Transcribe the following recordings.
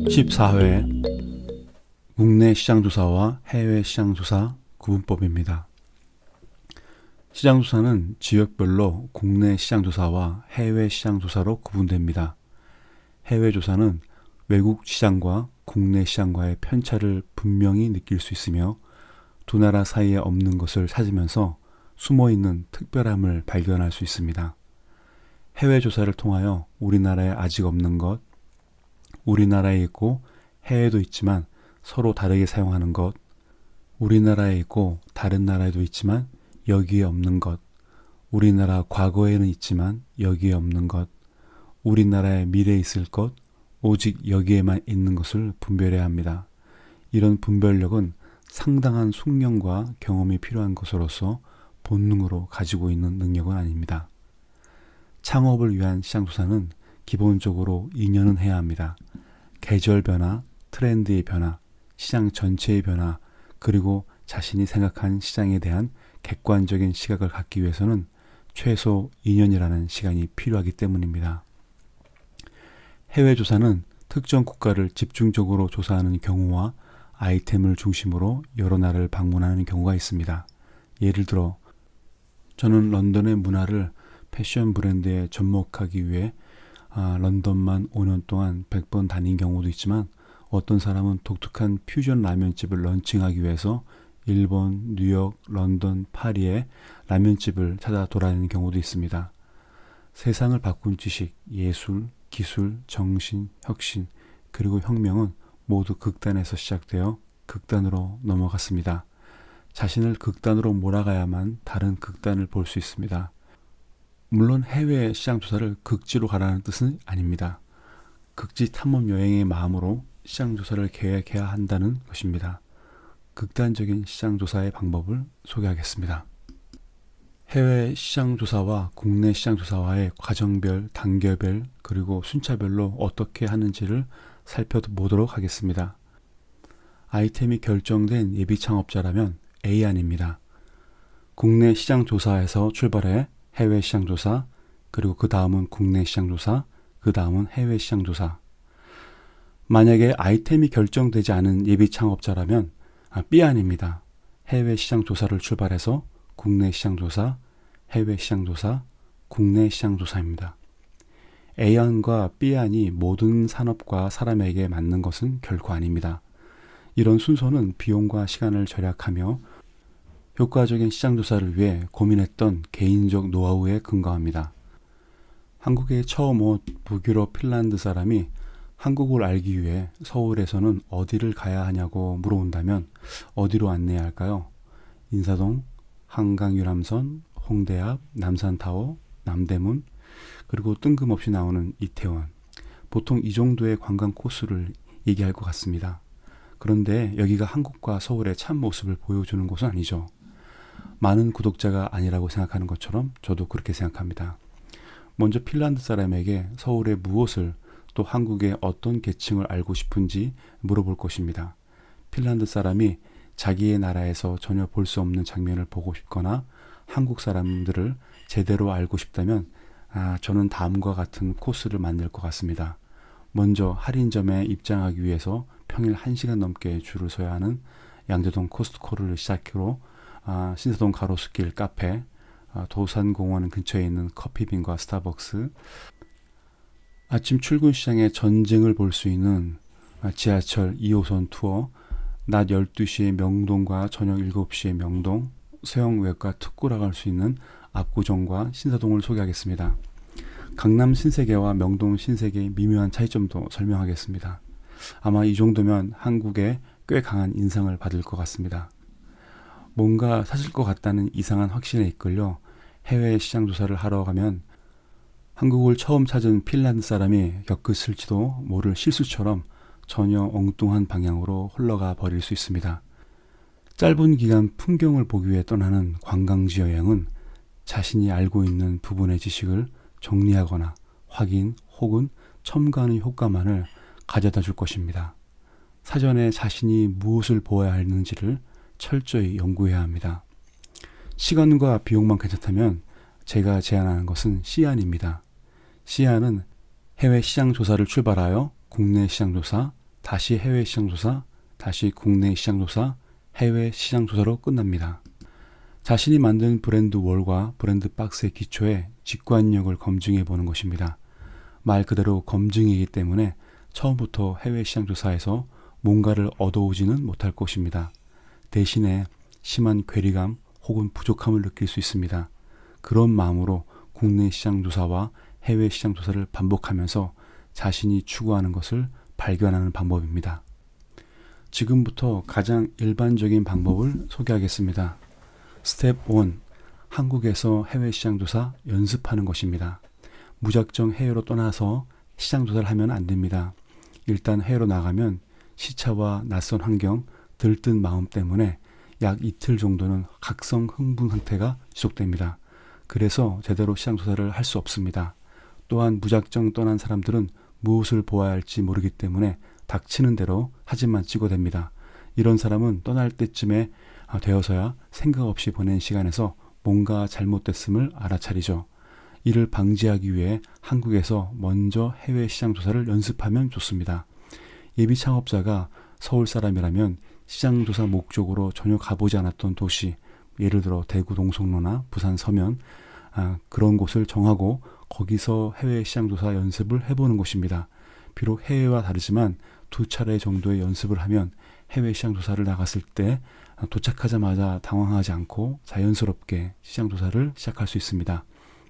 14회 국내 시장조사와 해외 시장조사 구분법입니다. 시장조사는 지역별로 국내 시장조사와 해외 시장조사로 구분됩니다. 해외조사는 외국 시장과 국내 시장과의 편차를 분명히 느낄 수 있으며 두 나라 사이에 없는 것을 찾으면서 숨어있는 특별함을 발견할 수 있습니다. 해외조사를 통하여 우리나라에 아직 없는 것, 우리나라에 있고 해외도 있지만 서로 다르게 사용하는 것, 우리나라에 있고 다른 나라에도 있지만 여기에 없는 것, 우리나라 과거에는 있지만 여기에 없는 것, 우리나라의 미래에 있을 것, 오직 여기에만 있는 것을 분별해야 합니다. 이런 분별력은 상당한 숙련과 경험이 필요한 것으로서 본능으로 가지고 있는 능력은 아닙니다. 창업을 위한 시장조사는 기본적으로 2년은 해야 합니다. 계절 변화, 트렌드의 변화, 시장 전체의 변화, 그리고 자신이 생각한 시장에 대한 객관적인 시각을 갖기 위해서는 최소 2년이라는 시간이 필요하기 때문입니다. 해외조사는 특정 국가를 집중적으로 조사하는 경우와 아이템을 중심으로 여러 나라를 방문하는 경우가 있습니다. 예를 들어 저는 런던의 문화를 패션 브랜드에 접목하기 위해 런던만 5년 동안 100번 다닌 경우도 있지만 어떤 사람은 독특한 퓨전 라면집을 런칭하기 위해서 일본, 뉴욕, 런던, 파리의 라면집을 찾아 돌아다니는 경우도 있습니다. 세상을 바꾼 지식, 예술, 기술, 정신, 혁신, 그리고 혁명은 모두 극단에서 시작되어 극단으로 넘어갔습니다. 자신을 극단으로 몰아가야만 다른 극단을 볼 수 있습니다. 물론 해외 시장조사를 극지로 가라는 뜻은 아닙니다. 극지 탐험 여행의 마음으로 시장조사를 계획해야 한다는 것입니다. 극단적인 시장조사의 방법을 소개하겠습니다. 해외 시장조사와 국내 시장조사와의 과정별, 단계별, 그리고 순차별로 어떻게 하는지를 살펴보도록 하겠습니다. 아이템이 결정된 예비 창업자라면 A안입니다. 국내 시장조사에서 출발해 해외 시장조사, 그리고 그 다음은 국내 시장조사, 그 다음은 해외 시장조사. 만약에 아이템이 결정되지 않은 예비 창업자라면 B안입니다. 해외 시장조사를 출발해서 국내 시장조사, 해외 시장조사, 국내 시장조사입니다. A안과 B안이 모든 산업과 사람에게 맞는 것은 결코 아닙니다. 이런 순서는 비용과 시간을 절약하며 효과적인 시장조사를 위해 고민했던 개인적 노하우에 근거합니다. 한국에 처음 온 북유럽 핀란드 사람이 한국을 알기 위해 서울에서는 어디를 가야 하냐고 물어온다면 어디로 안내할까요? 인사동, 한강 유람선, 홍대 앞, 남산타워, 남대문, 그리고 뜬금없이 나오는 이태원. 보통 이 정도의 관광 코스를 얘기할 것 같습니다. 그런데 여기가 한국과 서울의 참모습을 보여주는 곳은 아니죠. 많은 구독자가 아니라고 생각하는 것처럼 저도 그렇게 생각합니다. 먼저 핀란드 사람에게 서울의 무엇을 또 한국의 어떤 계층을 알고 싶은지 물어볼 것입니다. 핀란드 사람이 자기의 나라에서 전혀 볼 수 없는 장면을 보고 싶거나 한국 사람들을 제대로 알고 싶다면 저는 다음과 같은 코스를 만들 것 같습니다. 먼저 할인점에 입장하기 위해서 평일 1시간 넘게 줄을 서야 하는 양재동 코스트코를 시작으로 신사동 가로수길 카페, 도산공원 근처에 있는 커피빈과 스타벅스, 아침 출근 시장의 전쟁을 볼 수 있는 지하철 2호선 투어, 낮 12시에 명동과 저녁 7시에 명동, 서영외과 특구라 갈 수 있는 압구정과 신사동을 소개하겠습니다. 강남 신세계와 명동 신세계의 미묘한 차이점도 설명하겠습니다. 아마 이 정도면 한국에 꽤 강한 인상을 받을 것 같습니다. 뭔가 사실 것 같다는 이상한 확신에 이끌려 해외 시장 조사를 하러 가면 한국을 처음 찾은 핀란드 사람이 겪었을지도 모를 실수처럼 전혀 엉뚱한 방향으로 흘러가 버릴 수 있습니다. 짧은 기간 풍경을 보기 위해 떠나는 관광지 여행은 자신이 알고 있는 부분의 지식을 정리하거나 확인 혹은 첨가하는 효과만을 가져다 줄 것입니다. 사전에 자신이 무엇을 보아야 하는지를 철저히 연구해야 합니다. 시간과 비용만 괜찮다면 제가 제안하는 것은 C안입니다. C안은 해외 시장 조사를 출발하여 국내 시장 조사, 다시 해외 시장 조사, 다시 국내 시장 조사, 해외 시장 조사로 끝납니다. 자신이 만든 브랜드 월과 브랜드 박스의 기초에 직관력을 검증해 보는 것입니다. 말 그대로 검증이기 때문에 처음부터 해외 시장 조사에서 뭔가를 얻어오지는 못할 것입니다. 대신에 심한 괴리감 혹은 부족함을 느낄 수 있습니다. 그런 마음으로 국내 시장 조사와 해외 시장 조사를 반복하면서 자신이 추구하는 것을 발견하는 방법입니다. 지금부터 가장 일반적인 방법을 소개하겠습니다. 스텝 1. 한국에서 해외 시장 조사 연습하는 것입니다. 무작정 해외로 떠나서 시장 조사를 하면 안 됩니다. 일단 해외로 나가면 시차와 낯선 환경, 들뜬 마음 때문에 약 이틀 정도는 각성 흥분 상태가 지속됩니다. 그래서 제대로 시장 조사를 할 수 없습니다. 또한 무작정 떠난 사람들은 무엇을 보아야 할지 모르기 때문에 닥치는 대로 사진만 찍어댑니다. 이런 사람은 떠날 때쯤에 되어서야 생각 없이 보낸 시간에서 뭔가 잘못됐음을 알아차리죠. 이를 방지하기 위해 한국에서 먼저 해외 시장 조사를 연습하면 좋습니다. 예비 창업자가 서울 사람이라면 시장 조사 목적으로 전혀 가보지 않았던 도시, 예를 들어 대구 동성로나 부산 서면, 그런 곳을 정하고 거기서 해외 시장 조사 연습을 해보는 것입니다. 비록 해외와 다르지만 2차례 정도의 연습을 하면 해외 시장 조사를 나갔을 때 도착하자마자 당황하지 않고 자연스럽게 시장 조사를 시작할 수 있습니다.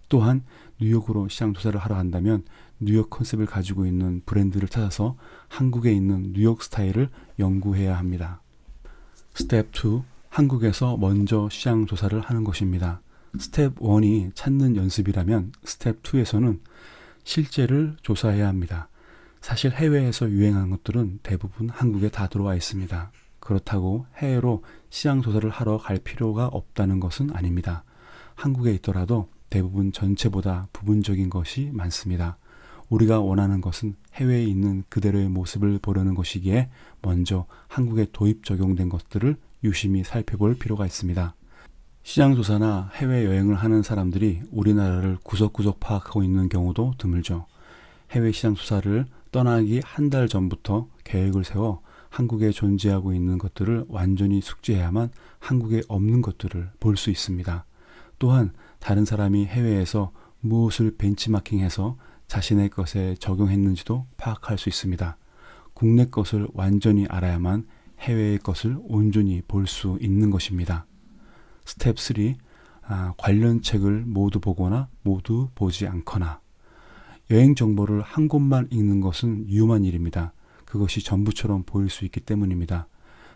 또한 뉴욕으로 시장 조사를 하러 간다면 뉴욕 컨셉을 가지고 있는 브랜드를 찾아서 한국에 있는 뉴욕 스타일을 연구해야 합니다. 스텝 2. 한국에서 먼저 시장 조사를 하는 것입니다. 스텝 1이 찾는 연습이라면 스텝 2에서는 실제를 조사해야 합니다. 사실 해외에서 유행하는 것들은 대부분 한국에 다 들어와 있습니다. 그렇다고 해외로 시장 조사를 하러 갈 필요가 없다는 것은 아닙니다. 한국에 있더라도 대부분 전체보다 부분적인 것이 많습니다. 우리가 원하는 것은 해외에 있는 그대로의 모습을 보려는 것이기에 먼저 한국에 도입 적용된 것들을 유심히 살펴볼 필요가 있습니다. 시장조사나 해외여행을 하는 사람들이 우리나라를 구석구석 파악하고 있는 경우도 드물죠. 해외 시장조사를 떠나기 한 달 전부터 계획을 세워 한국에 존재하고 있는 것들을 완전히 숙지해야만 한국에 없는 것들을 볼 수 있습니다. 또한 다른 사람이 해외에서 무엇을 벤치마킹해서 자신의 것에 적용했는지도 파악할 수 있습니다. 국내 것을 완전히 알아야만 해외의 것을 온전히 볼 수 있는 것입니다. 스텝 3. 관련 책을 모두 보거나 모두 보지 않거나. 여행 정보를 한 곳만 읽는 것은 위험한 일입니다. 그것이 전부처럼 보일 수 있기 때문입니다.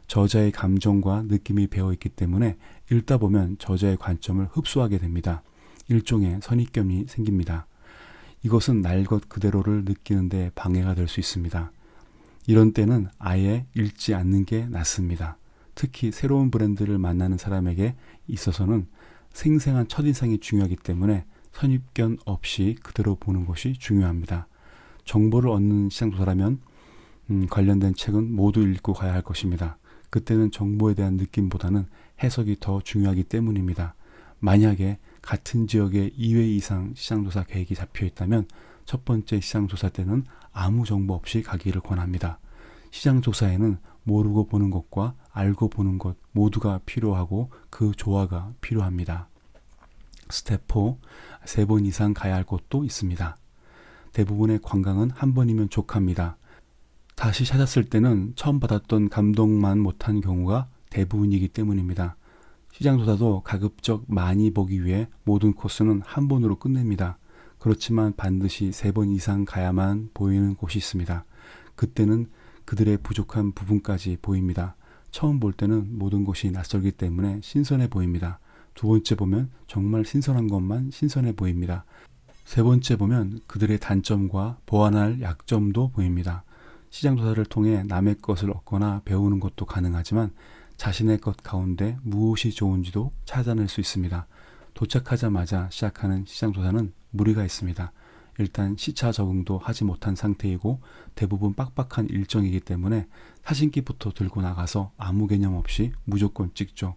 저자의 감정과 느낌이 배어있기 때문에 읽다 보면 저자의 관점을 흡수하게 됩니다. 일종의 선입견이 생깁니다. 이것은 날 것 그대로를 느끼는 데 방해가 될 수 있습니다. 이런 때는 아예 읽지 않는 게 낫습니다. 특히 새로운 브랜드를 만나는 사람에게 있어서는 생생한 첫인상이 중요하기 때문에 선입견 없이 그대로 보는 것이 중요합니다. 정보를 얻는 시장조사라면 관련된 책은 모두 읽고 가야 할 것입니다. 그때는 정보에 대한 느낌보다는 해석이 더 중요하기 때문입니다. 만약에 같은 지역에 2회 이상 시장조사 계획이 잡혀 있다면 첫 번째 시장조사 때는 아무 정보 없이 가기를 권합니다. 시장조사에는 모르고 보는 것과 알고 보는 것 모두가 필요하고 그 조화가 필요합니다. 스텝 4. 3번 이상 가야 할 곳도 있습니다. 대부분의 관광은 한 번이면 족합니다. 다시 찾았을 때는 처음 받았던 감동만 못한 경우가 대부분이기 때문입니다. 시장조사도 가급적 많이 보기 위해 모든 코스는 한 번으로 끝냅니다. 그렇지만 반드시 3번 이상 가야만 보이는 곳이 있습니다. 그때는 그들의 부족한 부분까지 보입니다. 처음 볼 때는 모든 곳이 낯설기 때문에 신선해 보입니다. 두 번째 보면 정말 신선한 것만 신선해 보입니다. 세 번째 보면 그들의 단점과 보완할 약점도 보입니다. 시장조사를 통해 남의 것을 얻거나 배우는 것도 가능하지만 자신의 것 가운데 무엇이 좋은지도 찾아낼 수 있습니다. 도착하자마자 시작하는 시장조사는 무리가 있습니다. 일단 시차 적응도 하지 못한 상태이고 대부분 빡빡한 일정이기 때문에 사진기부터 들고 나가서 아무 개념 없이 무조건 찍죠.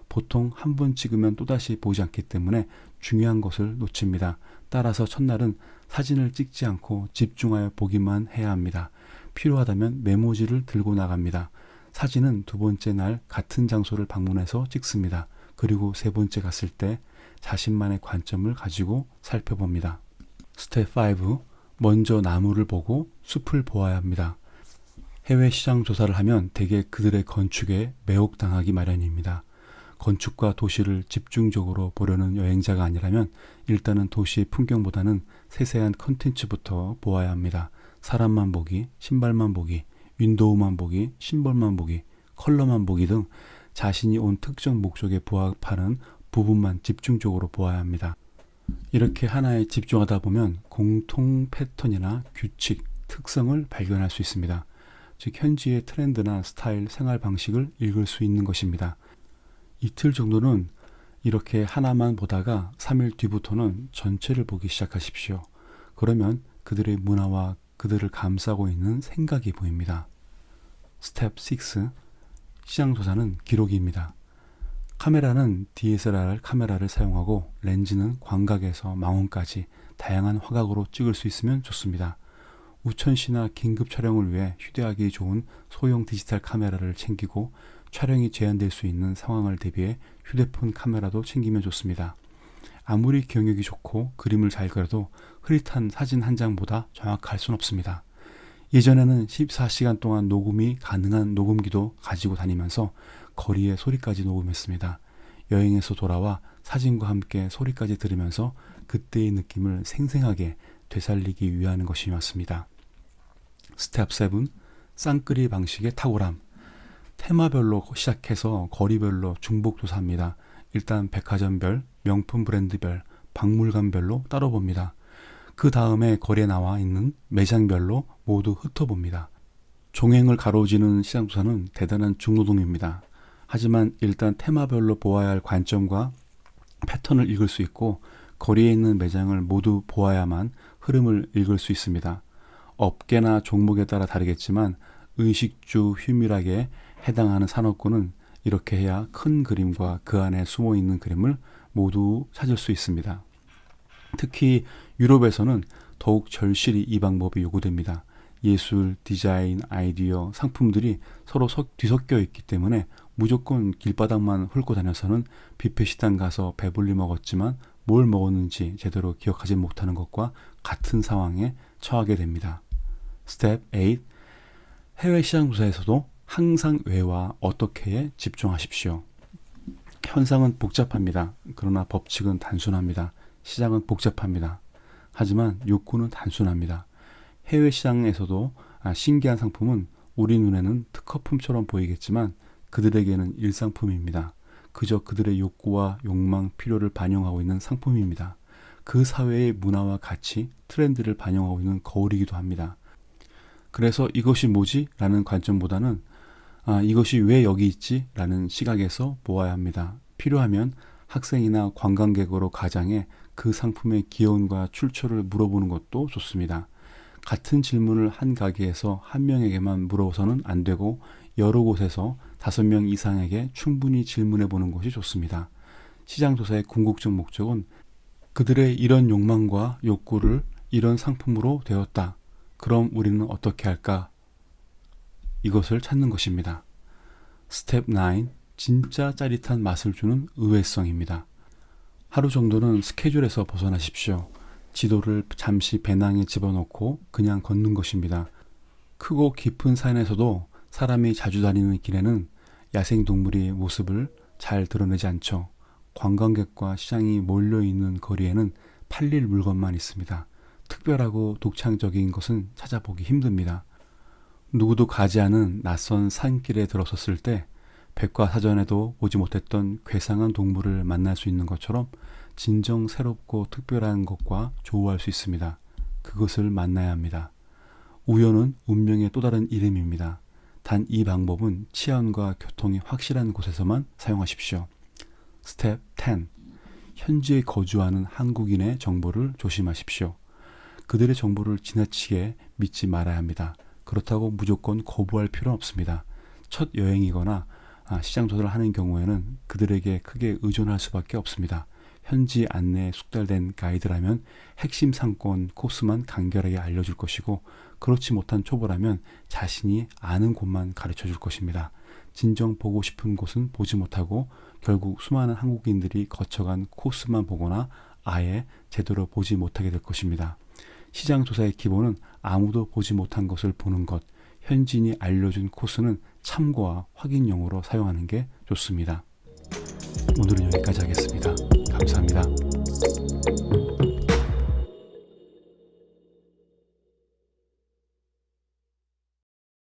보통 한 번 찍으면 또다시 보지 않기 때문에 중요한 것을 놓칩니다. 따라서 첫날은 사진을 찍지 않고 집중하여 보기만 해야 합니다. 필요하다면 메모지를 들고 나갑니다. 사진은 두 번째 날 같은 장소를 방문해서 찍습니다. 그리고 세 번째 갔을 때 자신만의 관점을 가지고 살펴봅니다. 스텝 5. 먼저 나무를 보고 숲을 보아야 합니다. 해외 시장 조사를 하면 대개 그들의 건축에 매혹당하기 마련입니다. 건축과 도시를 집중적으로 보려는 여행자가 아니라면 일단은 도시의 풍경보다는 세세한 컨텐츠부터 보아야 합니다. 사람만 보기, 신발만 보기, 윈도우만 보기, 심벌만 보기, 컬러만 보기 등 자신이 온 특정 목적에 부합하는 부분만 집중적으로 보아야 합니다. 이렇게 하나에 집중하다 보면 공통 패턴이나 규칙, 특성을 발견할 수 있습니다. 즉 현지의 트렌드나 스타일, 생활 방식을 읽을 수 있는 것입니다. 이틀 정도는 이렇게 하나만 보다가 3일 뒤부터는 전체를 보기 시작하십시오. 그러면 그들의 문화와 그들을 감싸고 있는 생각이 보입니다. 스텝 6. 시장 조사는 기록입니다. 카메라는 DSLR 카메라를 사용하고 렌즈는 광각에서 망원까지 다양한 화각으로 찍을 수 있으면 좋습니다. 우천시나 긴급 촬영을 위해 휴대하기 좋은 소형 디지털 카메라를 챙기고 촬영이 제한될 수 있는 상황을 대비해 휴대폰 카메라도 챙기면 좋습니다. 아무리 기억력이 좋고 그림을 잘 그려도 흐릿한 사진 한 장보다 정확할 순 없습니다. 예전에는 14시간 동안 녹음이 가능한 녹음기도 가지고 다니면서 거리의 소리까지 녹음했습니다. 여행에서 돌아와 사진과 함께 소리까지 들으면서 그때의 느낌을 생생하게 되살리기 위한 것이 맞습니다. 스텝 7. 쌍끌이 방식의 탁월함. 테마별로 시작해서 거리별로 중복 조사합니다. 일단 백화점별, 명품 브랜드별, 박물관별로 따로 봅니다. 그 다음에 거리에 나와 있는 매장별로 모두 훑어봅니다. 종행을 가로지르는 시장조사는 대단한 중노동입니다. 하지만 일단 테마별로 보아야 할 관점과 패턴을 읽을 수 있고 거리에 있는 매장을 모두 보아야만 흐름을 읽을 수 있습니다. 업계나 종목에 따라 다르겠지만 의식주 휴밀하게 해당하는 산업군은 이렇게 해야 큰 그림과 그 안에 숨어있는 그림을 모두 찾을 수 있습니다. 특히 유럽에서는 더욱 절실히 이 방법이 요구됩니다. 예술, 디자인, 아이디어, 상품들이 서로 뒤섞여 있기 때문에 무조건 길바닥만 훑고 다녀서는 뷔페 식당 가서 배불리 먹었지만 뭘 먹었는지 제대로 기억하지 못하는 것과 같은 상황에 처하게 됩니다. 스텝 8. 해외 시장 조사에서도 항상 왜와 어떻게에 집중하십시오. 현상은 복잡합니다. 그러나 법칙은 단순합니다. 시장은 복잡합니다. 하지만 욕구는 단순합니다. 해외 시장에서도 신기한 상품은 우리 눈에는 특허품처럼 보이겠지만 그들에게는 일상품입니다. 그저 그들의 욕구와 욕망, 필요를 반영하고 있는 상품입니다. 그 사회의 문화와 가치, 트렌드를 반영하고 있는 거울이기도 합니다. 그래서 이것이 뭐지? 라는 관점보다는 이것이 왜 여기 있지? 라는 시각에서 보아야 합니다. 필요하면 학생이나 관광객으로 가장해 그 상품의 기원과 출처를 물어보는 것도 좋습니다. 같은 질문을 한 가게에서 한 명에게만 물어서는 안 되고 여러 곳에서 5명 이상에게 충분히 질문해 보는 것이 좋습니다. 시장조사의 궁극적 목적은 그들의 이런 욕망과 욕구를 이런 상품으로 되었다. 그럼 우리는 어떻게 할까? 이것을 찾는 것입니다. 스텝 9. 진짜 짜릿한 맛을 주는 의외성입니다. 하루 정도는 스케줄에서 벗어나십시오. 지도를 잠시 배낭에 집어넣고 그냥 걷는 것입니다. 크고 깊은 산에서도 사람이 자주 다니는 길에는 야생동물의 모습을 잘 드러내지 않죠. 관광객과 시장이 몰려있는 거리에는 팔릴 물건만 있습니다. 특별하고 독창적인 것은 찾아보기 힘듭니다. 누구도 가지 않은 낯선 산길에 들어섰을 때 백과사전에도 보지 못했던 괴상한 동물을 만날 수 있는 것처럼 진정 새롭고 특별한 것과 조우할 수 있습니다. 그것을 만나야 합니다. 우연은 운명의 또 다른 이름입니다. 단 이 방법은 치안과 교통이 확실한 곳에서만 사용하십시오. 스텝 10. 현지에 거주하는 한국인의 정보를 조심하십시오. 그들의 정보를 지나치게 믿지 말아야 합니다. 그렇다고 무조건 거부할 필요는 없습니다. 첫 여행이거나 시장 조사를 하는 경우에는 그들에게 크게 의존할 수밖에 없습니다. 현지 안내에 숙달된 가이드라면 핵심 상권 코스만 간결하게 알려줄 것이고, 그렇지 못한 초보라면 자신이 아는 곳만 가르쳐 줄 것입니다. 진정 보고 싶은 곳은 보지 못하고 결국 수많은 한국인들이 거쳐간 코스만 보거나 아예 제대로 보지 못하게 될 것입니다. 시장 조사의 기본은 아무도 보지 못한 것을 보는 것, 현지인이 알려준 코스는 참고와 확인용으로 사용하는 게 좋습니다. 오늘은 여기까지 하겠습니다.